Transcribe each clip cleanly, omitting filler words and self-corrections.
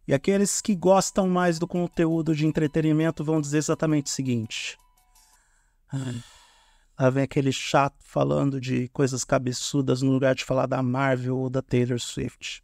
E aqueles que gostam mais do conteúdo de entretenimento vão dizer exatamente o seguinte. Lá vem aquele chato falando de coisas cabeçudas no lugar de falar da Marvel ou da Taylor Swift.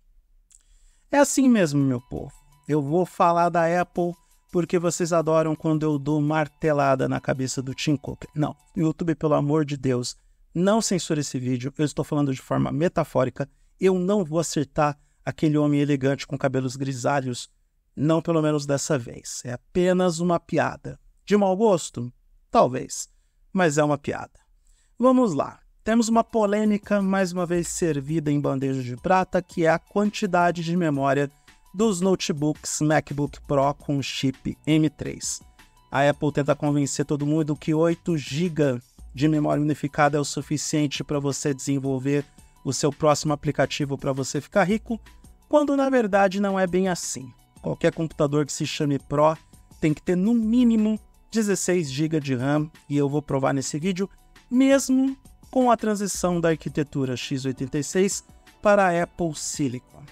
É assim mesmo, meu povo. Eu vou falar da Apple porque vocês adoram quando eu dou martelada na cabeça do Tim Cook. Não, YouTube, pelo amor de Deus, não censure esse vídeo. Eu estou falando de forma metafórica. Eu não vou acertar aquele homem elegante com cabelos grisalhos. Não, pelo menos dessa vez. É apenas uma piada. De mau gosto? Talvez. Mas é uma piada. Vamos lá. Temos uma polêmica, mais uma vez servida em bandeja de prata, que é a quantidade de memória dos notebooks MacBook Pro com chip M3. A Apple tenta convencer todo mundo que 8 GB de memória unificada é o suficiente para você desenvolver o seu próximo aplicativo para você ficar rico, quando na verdade não é bem assim. Qualquer computador que se chame Pro tem que ter no mínimo 16 GB de RAM, e eu vou provar nesse vídeo, mesmo com a transição da arquitetura x86 para a Apple Silicon.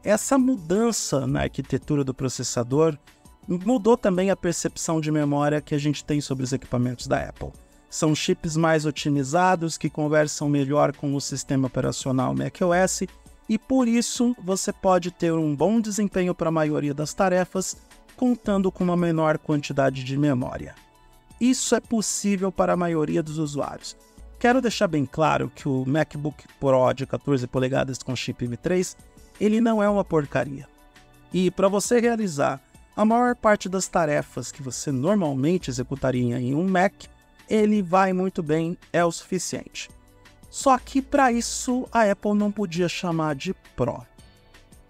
Essa mudança na arquitetura do processador mudou também a percepção de memória que a gente tem sobre os equipamentos da Apple. São chips mais otimizados que conversam melhor com o sistema operacional macOS e por isso você pode ter um bom desempenho para a maioria das tarefas, contando com uma menor quantidade de memória. Isso é possível para a maioria dos usuários. Quero deixar bem claro que o MacBook Pro de 14 polegadas com chip M3, ele não é uma porcaria. E para você realizar a maior parte das tarefas que você normalmente executaria em um Mac, ele vai muito bem, é o suficiente. Só que para isso a Apple não podia chamar de Pro.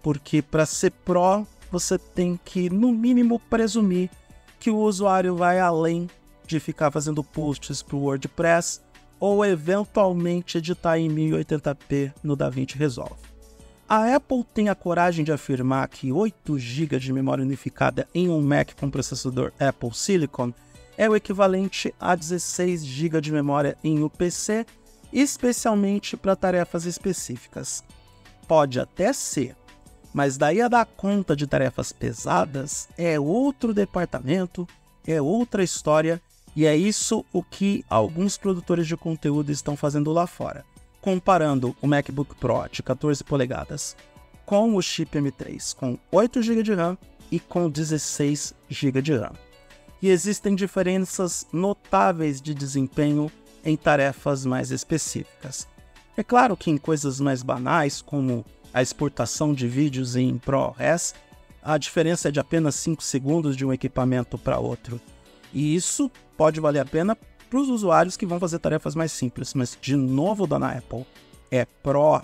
Porque para ser Pro, você tem que, no mínimo, presumir que o usuário vai além de ficar fazendo posts para o WordPress ou eventualmente editar em 1080p no DaVinci Resolve. A Apple tem a coragem de afirmar que 8 GB de memória unificada em um Mac com processador Apple Silicon é o equivalente a 16 GB de memória em um PC, especialmente para tarefas específicas. Pode até ser, mas daí a dar conta de tarefas pesadas é outro departamento, é outra história, e é isso o que alguns produtores de conteúdo estão fazendo lá fora, comparando o MacBook Pro de 14 polegadas com o chip M3 com 8 GB de RAM e com 16 GB de RAM. E existem diferenças notáveis de desempenho em tarefas mais específicas. É claro que em coisas mais banais, como a exportação de vídeos em ProRes, a diferença é de apenas 5 segundos de um equipamento para outro. E isso pode valer a pena para os usuários que vão fazer tarefas mais simples. Mas, de novo, dona Apple, é Pro.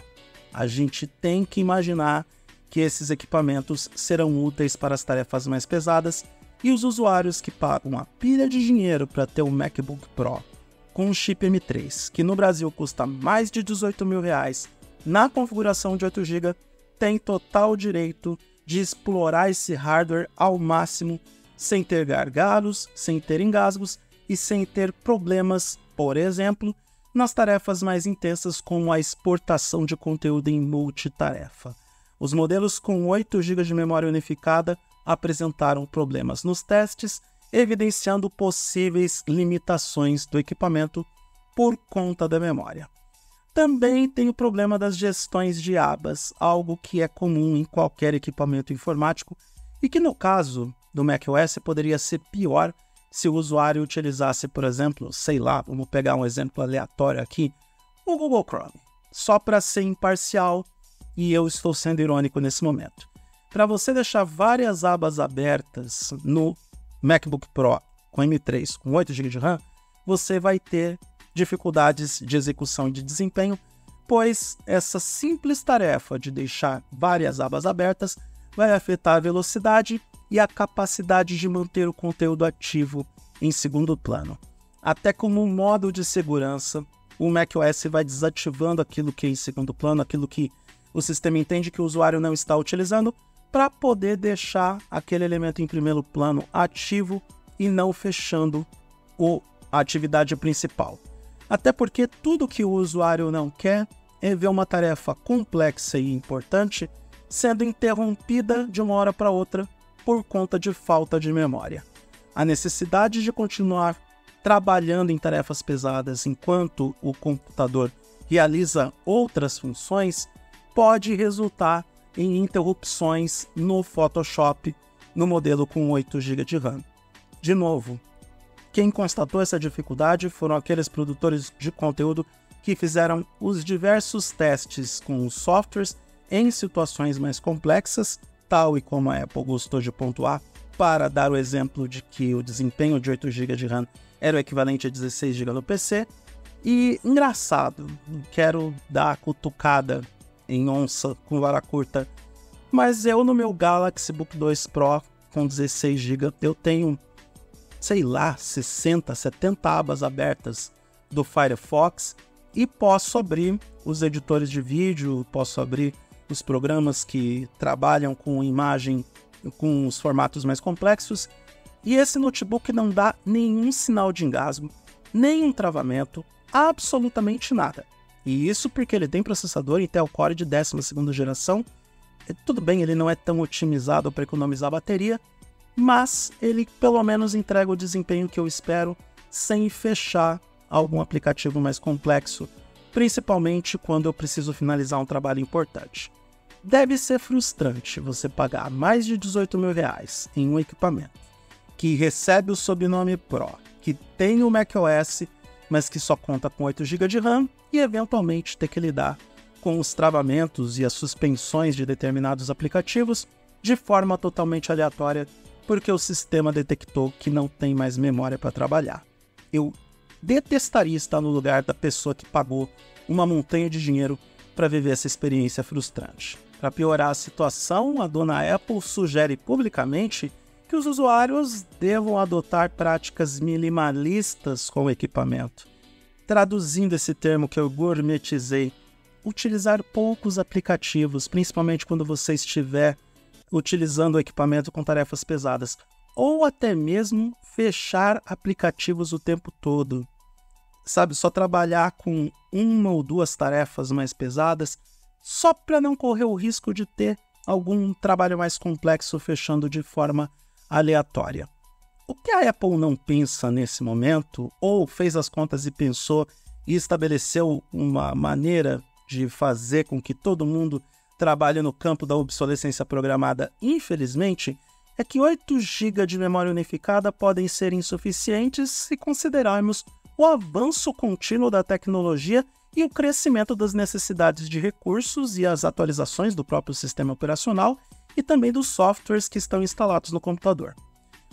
A gente tem que imaginar que esses equipamentos serão úteis para as tarefas mais pesadas e os usuários que pagam uma pilha de dinheiro para ter um MacBook Pro com um chip M3, que no Brasil custa mais de R$18 mil, na configuração de 8 GB, tem total direito de explorar esse hardware ao máximo, sem ter gargalos, sem ter engasgos e sem ter problemas, por exemplo, nas tarefas mais intensas como a exportação de conteúdo em multitarefa. Os modelos com 8 GB de memória unificada apresentaram problemas nos testes, evidenciando possíveis limitações do equipamento por conta da memória. Também tem o problema das gestões de abas, algo que é comum em qualquer equipamento informático e que no caso do macOS poderia ser pior se o usuário utilizasse, por exemplo, sei lá, vamos pegar um exemplo aleatório aqui, o Google Chrome, só para ser imparcial, e eu estou sendo irônico nesse momento. Para você deixar várias abas abertas no MacBook Pro com M3 com 8 GB de RAM, você vai ter dificuldades de execução e de desempenho, pois essa simples tarefa de deixar várias abas abertas vai afetar a velocidade e a capacidade de manter o conteúdo ativo em segundo plano. Até como modo de segurança, o macOS vai desativando aquilo que é em segundo plano, aquilo que o sistema entende que o usuário não está utilizando, para poder deixar aquele elemento em primeiro plano ativo e não fechando a atividade principal. Até porque tudo que o usuário não quer é ver uma tarefa complexa e importante sendo interrompida de uma hora para outra por conta de falta de memória. A necessidade de continuar trabalhando em tarefas pesadas enquanto o computador realiza outras funções pode resultar em interrupções no Photoshop no modelo com 8 GB de RAM. De novo, quem constatou essa dificuldade foram aqueles produtores de conteúdo que fizeram os diversos testes com os softwares em situações mais complexas, tal e como a Apple gostou de pontuar, para dar o exemplo de que o desempenho de 8 GB de RAM era o equivalente a 16 GB no PC. E, engraçado, não quero dar a cutucada em onça com vara curta, mas eu no meu Galaxy Book 2 Pro com 16 GB, eu tenho, sei lá, 60, 70 abas abertas do Firefox e posso abrir os editores de vídeo, posso abrir os programas que trabalham com imagem, com os formatos mais complexos, e esse notebook não dá nenhum sinal de engasgo, nenhum travamento, absolutamente nada. E isso porque ele tem processador Intel Core de 12ª geração. Tudo bem, ele não é tão otimizado para economizar bateria, mas ele pelo menos entrega o desempenho que eu espero sem fechar algum aplicativo mais complexo, principalmente quando eu preciso finalizar um trabalho importante. Deve ser frustrante você pagar mais de R$18 mil em um equipamento que recebe o sobrenome Pro, que tem o macOS, mas que só conta com 8 GB de RAM e eventualmente ter que lidar com os travamentos e as suspensões de determinados aplicativos de forma totalmente aleatória, porque o sistema detectou que não tem mais memória para trabalhar. Eu detestaria estar no lugar da pessoa que pagou uma montanha de dinheiro para viver essa experiência frustrante. Para piorar a situação, a dona Apple sugere publicamente que os usuários devam adotar práticas minimalistas com o equipamento. Traduzindo esse termo que eu gourmetizei, utilizar poucos aplicativos, principalmente quando você estiver utilizando o equipamento com tarefas pesadas, ou até mesmo fechar aplicativos o tempo todo. Sabe, só trabalhar com uma ou duas tarefas mais pesadas, só para não correr o risco de ter algum trabalho mais complexo fechando de forma aleatória. O que a Apple não pensa nesse momento, ou fez as contas e pensou e estabeleceu uma maneira de fazer com que todo mundo trabalhe no campo da obsolescência programada, infelizmente, é que 8 GB de memória unificada podem ser insuficientes se considerarmos o avanço contínuo da tecnologia e o crescimento das necessidades de recursos e as atualizações do próprio sistema operacional e também dos softwares que estão instalados no computador.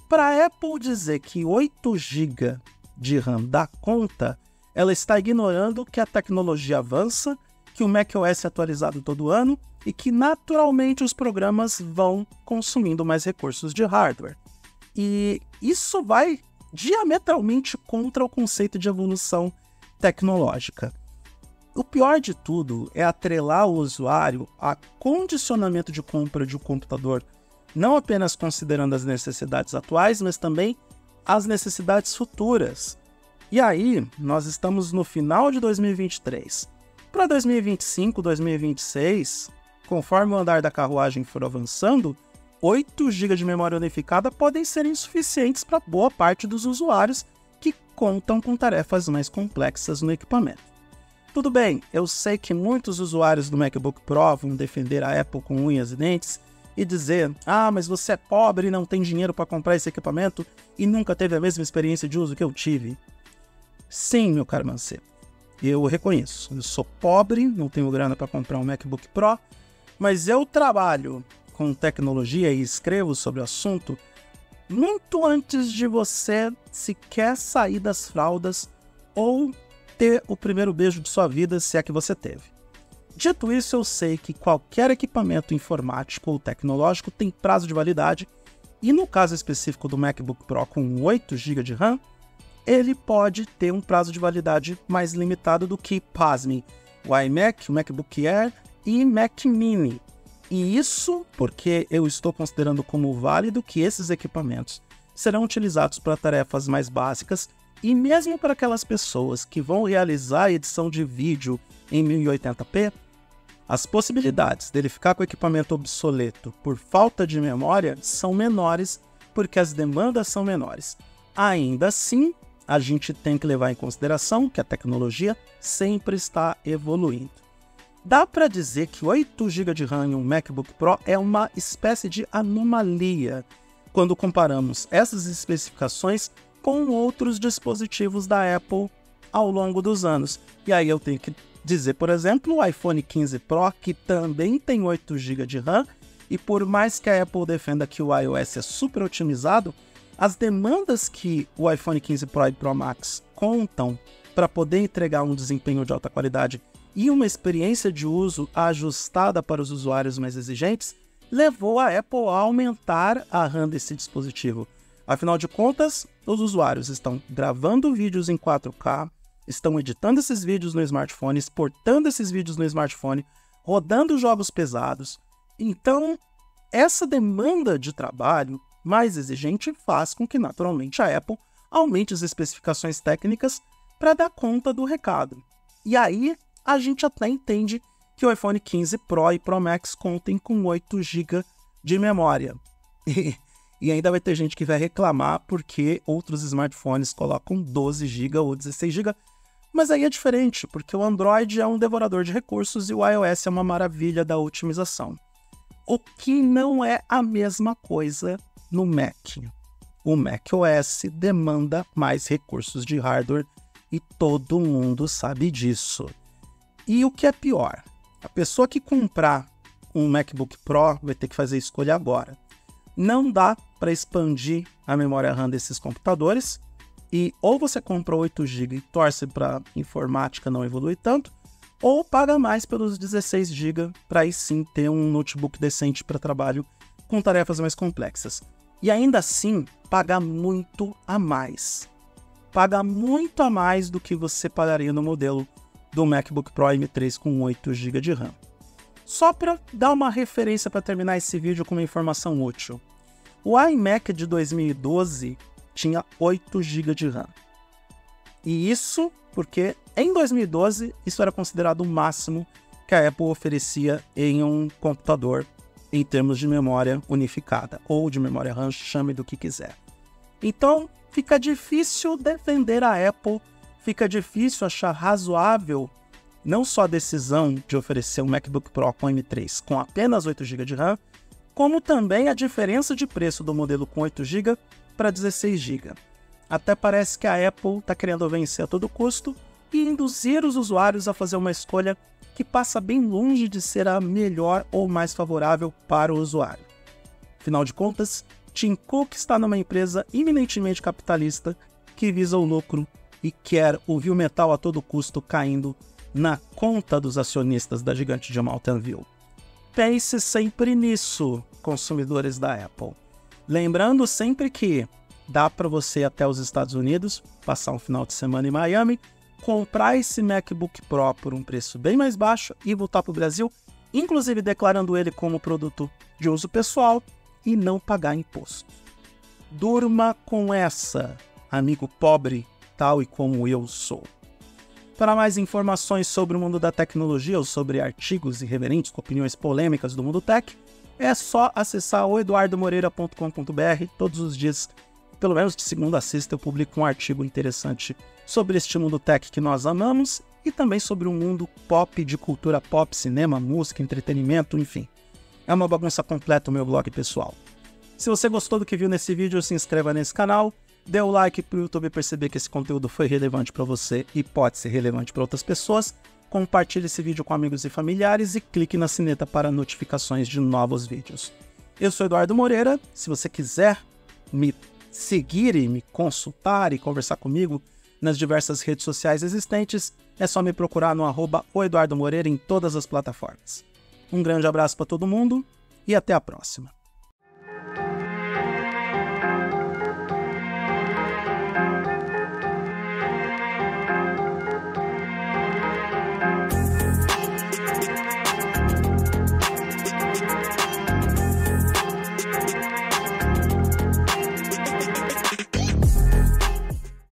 Para a Apple dizer que 8 GB de RAM dá conta, ela está ignorando que a tecnologia avança, que o macOS é atualizado todo ano e que naturalmente os programas vão consumindo mais recursos de hardware. E isso vai diametralmente contra o conceito de evolução tecnológica. O pior de tudo é atrelar o usuário a condicionamento de compra de um computador, não apenas considerando as necessidades atuais, mas também as necessidades futuras. E aí, nós estamos no final de 2023. Para 2025, 2026, conforme o andar da carruagem for avançando, 8 GB de memória unificada podem ser insuficientes para boa parte dos usuários que contam com tarefas mais complexas no equipamento. Tudo bem, eu sei que muitos usuários do MacBook Pro vão defender a Apple com unhas e dentes e dizer: ah, mas você é pobre e não tem dinheiro para comprar esse equipamento e nunca teve a mesma experiência de uso que eu tive. Sim, meu caro mancebo, eu reconheço, eu sou pobre, não tenho grana para comprar um MacBook Pro, mas eu trabalho com tecnologia e escrevo sobre o assunto muito antes de você sequer sair das fraldas ou ter o primeiro beijo de sua vida, se é que você teve. Dito isso, eu sei que qualquer equipamento informático ou tecnológico tem prazo de validade e no caso específico do MacBook Pro com 8 GB de RAM, ele pode ter um prazo de validade mais limitado do que, pasmem, o iMac, o MacBook Air e Mac Mini. E isso porque eu estou considerando como válido que esses equipamentos serão utilizados para tarefas mais básicas e mesmo para aquelas pessoas que vão realizar a edição de vídeo em 1080p, As possibilidades dele ficar com o equipamento obsoleto por falta de memória são menores porque as demandas são menores. Ainda assim, a gente tem que levar em consideração que a tecnologia sempre está evoluindo. Dá para dizer que 8 GB de RAM em um MacBook Pro é uma espécie de anomalia quando comparamos essas especificações com outros dispositivos da Apple ao longo dos anos. E aí eu tenho que dizer, por exemplo, o iPhone 15 Pro, que também tem 8 GB de RAM, e por mais que a Apple defenda que o iOS é super otimizado, as demandas que o iPhone 15 Pro e Pro Max contam para poder entregar um desempenho de alta qualidade e uma experiência de uso ajustada para os usuários mais exigentes, levou a Apple a aumentar a RAM desse dispositivo. Afinal de contas, os usuários estão gravando vídeos em 4K, estão editando esses vídeos no smartphone, exportando esses vídeos no smartphone, rodando jogos pesados. Então, essa demanda de trabalho mais exigente faz com que, naturalmente, a Apple aumente as especificações técnicas para dar conta do recado. E aí, a gente até entende que o iPhone 15 Pro e Pro Max contem com 8 GB de memória. E ainda vai ter gente que vai reclamar porque outros smartphones colocam 12 GB ou 16 GB. Mas aí é diferente, porque o Android é um devorador de recursos e o iOS é uma maravilha da otimização. O que não é a mesma coisa no Mac. O macOS demanda mais recursos de hardware e todo mundo sabe disso. E o que é pior, a pessoa que comprar um MacBook Pro vai ter que fazer a escolha agora. Não dá para expandir a memória RAM desses computadores e ou você compra 8 GB e torce para a informática não evoluir tanto, ou paga mais pelos 16 GB para aí sim ter um notebook decente para trabalho com tarefas mais complexas. E ainda assim, paga muito a mais. Paga muito a mais do que você pagaria no modelo do MacBook Pro M3 com 8 GB de RAM. Só para dar uma referência para terminar esse vídeo com uma informação útil. O iMac de 2012 tinha 8 GB de RAM. E isso porque em 2012 isso era considerado o máximo que a Apple oferecia em um computador em termos de memória unificada, ou de memória RAM, chame do que quiser. Então fica difícil defender a Apple, fica difícil achar razoável não só a decisão de oferecer um MacBook Pro com M3 com apenas 8 GB de RAM, como também a diferença de preço do modelo com 8 GB para 16 GB. Até parece que a Apple está querendo vencer a todo custo e induzir os usuários a fazer uma escolha que passa bem longe de ser a melhor ou mais favorável para o usuário. Afinal de contas, Tim Cook está numa empresa eminentemente capitalista que visa o lucro e quer o viu metal a todo custo caindo na conta dos acionistas da gigante de Mountain View. Pense sempre nisso, consumidores da Apple. Lembrando sempre que dá para você ir até os Estados Unidos, passar um final de semana em Miami, comprar esse MacBook Pro por um preço bem mais baixo e voltar para o Brasil, inclusive declarando ele como produto de uso pessoal e não pagar imposto. Durma com essa, amigo pobre, tal e como eu sou. Para mais informações sobre o mundo da tecnologia ou sobre artigos irreverentes com opiniões polêmicas do mundo tech, é só acessar o eduardomoreira.com.br. Todos os dias, pelo menos de segunda a sexta, eu publico um artigo interessante sobre este mundo tech que nós amamos e também sobre o mundo pop, de cultura pop, cinema, música, entretenimento, enfim. É uma bagunça completa o meu blog pessoal. Se você gostou do que viu nesse vídeo, se inscreva nesse canal, dê o like para o YouTube perceber que esse conteúdo foi relevante para você e pode ser relevante para outras pessoas. Compartilhe esse vídeo com amigos e familiares e clique na sineta para notificações de novos vídeos. Eu sou Eduardo Moreira. Se você quiser me seguir e me consultar e conversar comigo nas diversas redes sociais existentes, é só me procurar no @oeduardomoreira em todas as plataformas. Um grande abraço para todo mundo e até a próxima.